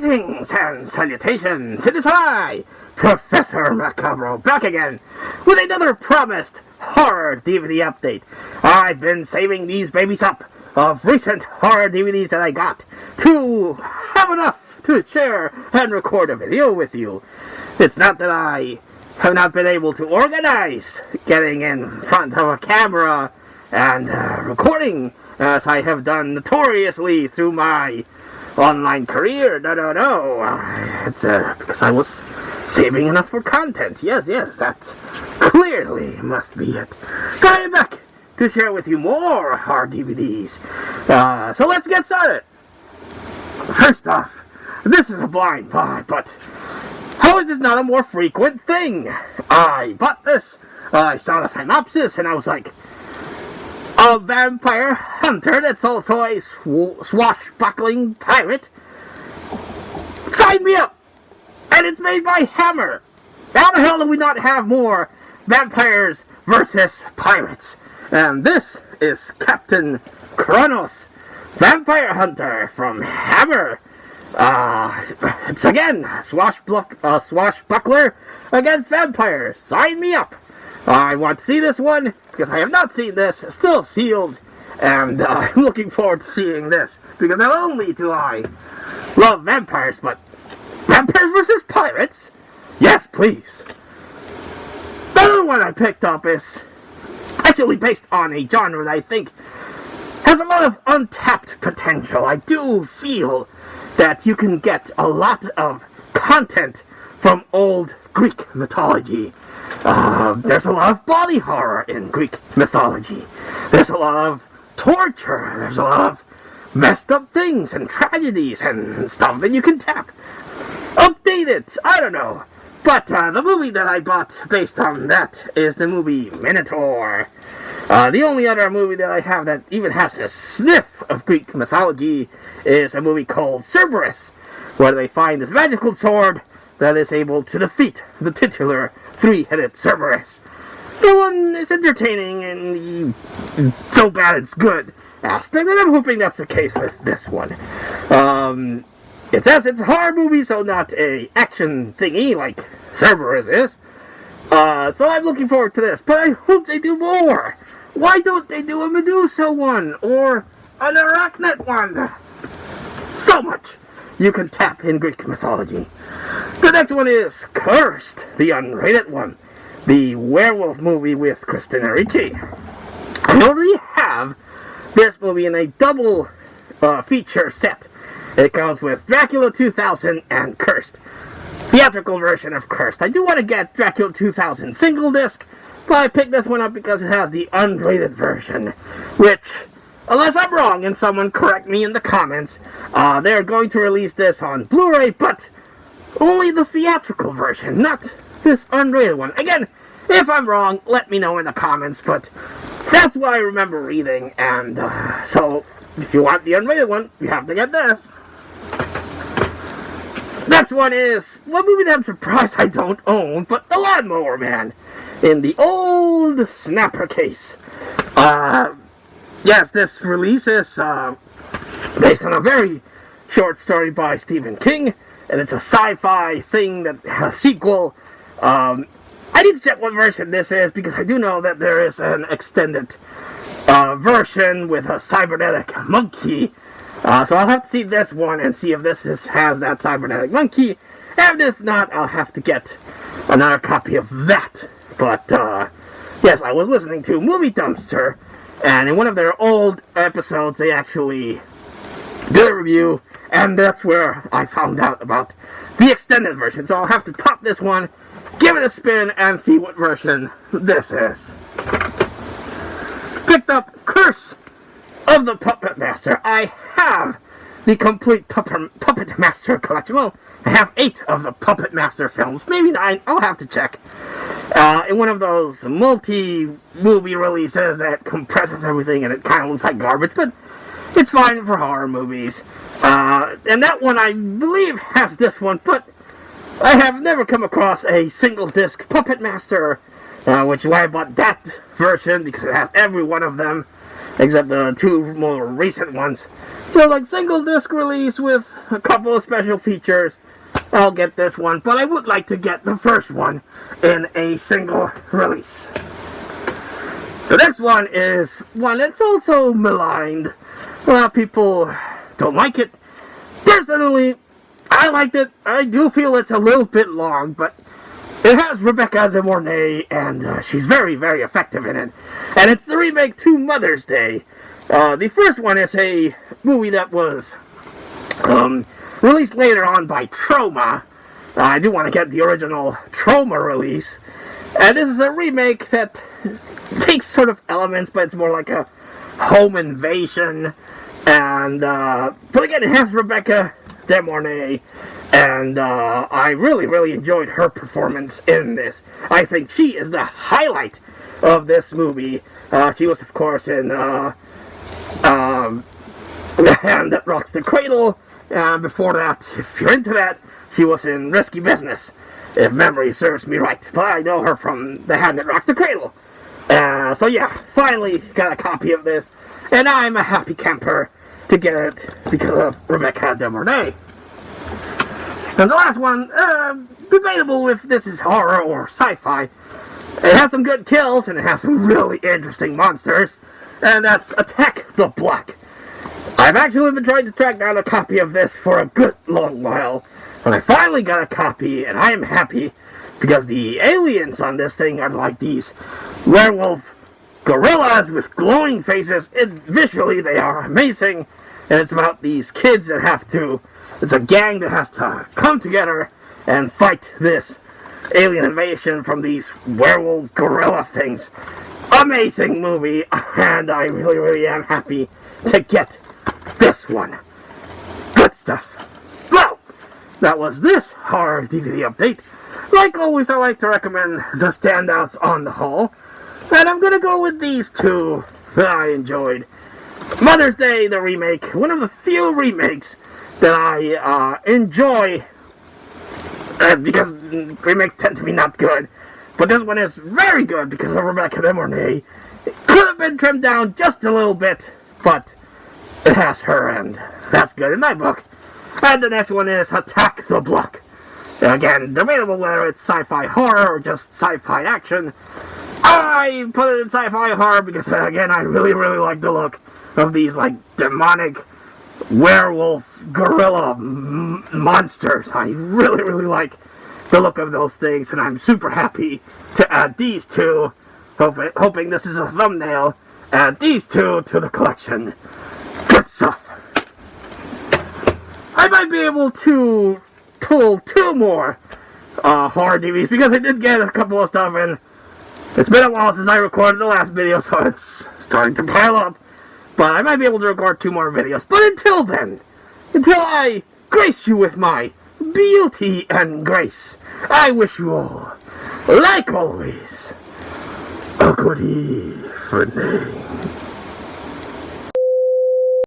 Greetings and salutations, it is I, Profesor Macabro, back again with another promised horror DVD update. I've been saving these babies up of recent horror DVDs that I got to have enough to share and record a video with you. It's not that I have not been able to organize getting in front of a camera and recording as I have done notoriously through my online career. No. It's because I was saving enough for content. Yes, that clearly must be it. Coming back to share with you more hard DVDs. So let's get started. First off, this is a blind buy, but how is this not a more frequent thing? I bought this, I saw the synopsis, and I was like, a vampire hunter that's also a swashbuckling pirate? Sign me up! And it's made by Hammer! How the hell do we not have more vampires versus pirates? And this is Captain Kronos, Vampire Hunter from Hammer. It's again a swashbuckler against vampires. Sign me up! I want to see this one because I have not seen this. Still sealed, and I'm looking forward to seeing this because not only do I love vampires, but vampires versus pirates? Yes, please. The other one I picked up is actually based on a genre that I think has a lot of untapped potential. I do feel that you can get a lot of content from old Greek mythology. There's a lot of body horror in Greek mythology. There's a lot of torture. There's a lot of messed up things and tragedies and stuff that you can tap. Update it. I don't know. But the movie that I bought based on that is the movie Minotaur. The only other movie that I have that even has a sniff of Greek mythology is a movie called Cerberus, where they find this magical sword that is able to defeat the titular three-headed Cerberus. The one is entertaining and so bad it's good aspect, and I'm hoping that's the case with this one. It says it's a horror movie, so not a action thingy like Cerberus is. So I'm looking forward to this, but I hope they do more. Why don't they do a Medusa one or an Arachnid one? So much you can tap in Greek mythology. The next one is Cursed, the unrated one. The werewolf movie with Christina Ricci. I already have this movie in a double feature set. It comes with Dracula 2000 and Cursed. Theatrical version of Cursed. I do want to get Dracula 2000 single disc, but I picked this one up because it has the unrated version, which, unless I'm wrong and someone correct me in the comments, they're going to release this on Blu-ray, but only the theatrical version, not this unrated one. Again, if I'm wrong, let me know in the comments, but that's what I remember reading, and so if you want the unrated one, you have to get this. Next one is one movie that I'm surprised I don't own, but The Lawnmower Man in the old snapper case. Yes, this release is based on a very short story by Stephen King, and it's a sci-fi thing that has a sequel. I need to check what version this is because I do know that there is an extended version with a cybernetic monkey. So I'll have to see this one and see if this has that cybernetic monkey. And if not, I'll have to get another copy of that. But, yes, I was listening to Movie Dumpster, and in one of their old episodes, they actually did a review, and that's where I found out about the extended version. So I'll have to pop this one, give it a spin, and see what version this is. Picked up Curse of the Puppet Master. I have the complete Puppet Master collection. Well, I have 8 of the Puppet Master films, maybe 9, I'll have to check. In one of those multi-movie releases that compresses everything and it kind of looks like garbage, but it's fine for horror movies. And that one I believe has this one, but I have never come across a single disc Puppet Master which is why I bought that version, because it has every one of them, except the two more recent ones. So, like, single disc release with a couple of special features, I'll get this one, but I would like to get the first one in a single release. The next one is one that's also maligned. A lot of people don't like it. Personally, I liked it. I do feel it's a little bit long, but it has Rebecca De Mornay, and she's very, very effective in it. And it's the remake to Mother's Day. The first one is a movie that was released later on by Troma. I do want to get the original Troma release. And this is a remake that takes sort of elements, but it's more like a home invasion. And, but again, it has Rebecca De Mornay. And I really, really enjoyed her performance in this. I think she is the highlight of this movie. She was, of course, in The Hand That Rocks the Cradle. Before that, if you're into that, she was in Risky Business, if memory serves me right. But I know her from The Hand That Rocks the Cradle. So yeah, finally got a copy of this. And I'm a happy camper to get it because of Rebecca De Mornay. And the last one, debatable if this is horror or sci-fi. It has some good kills, and it has some really interesting monsters. And that's Attack the Block. I've actually been trying to track down a copy of this for a good long while. And I finally got a copy, and I am happy, because the aliens on this thing are like these werewolf gorillas with glowing faces. Visually, they are amazing. And it's about these kids that have to... It's a gang that has to come together and fight this alien invasion from these werewolf gorilla things. Amazing movie, and I really, really am happy to get this one. Good stuff. Well, that was this horror DVD update. Like always, I like to recommend the standouts on the haul, and I'm gonna go with these two that I enjoyed. Mother's Day, the remake, one of the few remakes that I enjoy, because remakes tend to be not good, but this one is very good because of Rebecca De Mornay. It could have been trimmed down just a little bit, but it has her, and that's good in my book. And the next one is Attack the Block. Again, debatable whether it's sci-fi horror or just sci-fi action. I put it in sci-fi horror because, again, I really, really like the look of these, like, demonic werewolf gorilla monsters. I really, really like the look of those things, and I'm super happy to add these two, hoping this is a thumbnail, add these two to the collection. Good stuff. I might be able to pull two more horror DVDs, because I did get a couple of stuff, and it's been a while since I recorded the last video, so it's starting to pile up. But I might be able to record two more videos. But until then, until I grace you with my beauty and grace, I wish you all, like always, a good evening.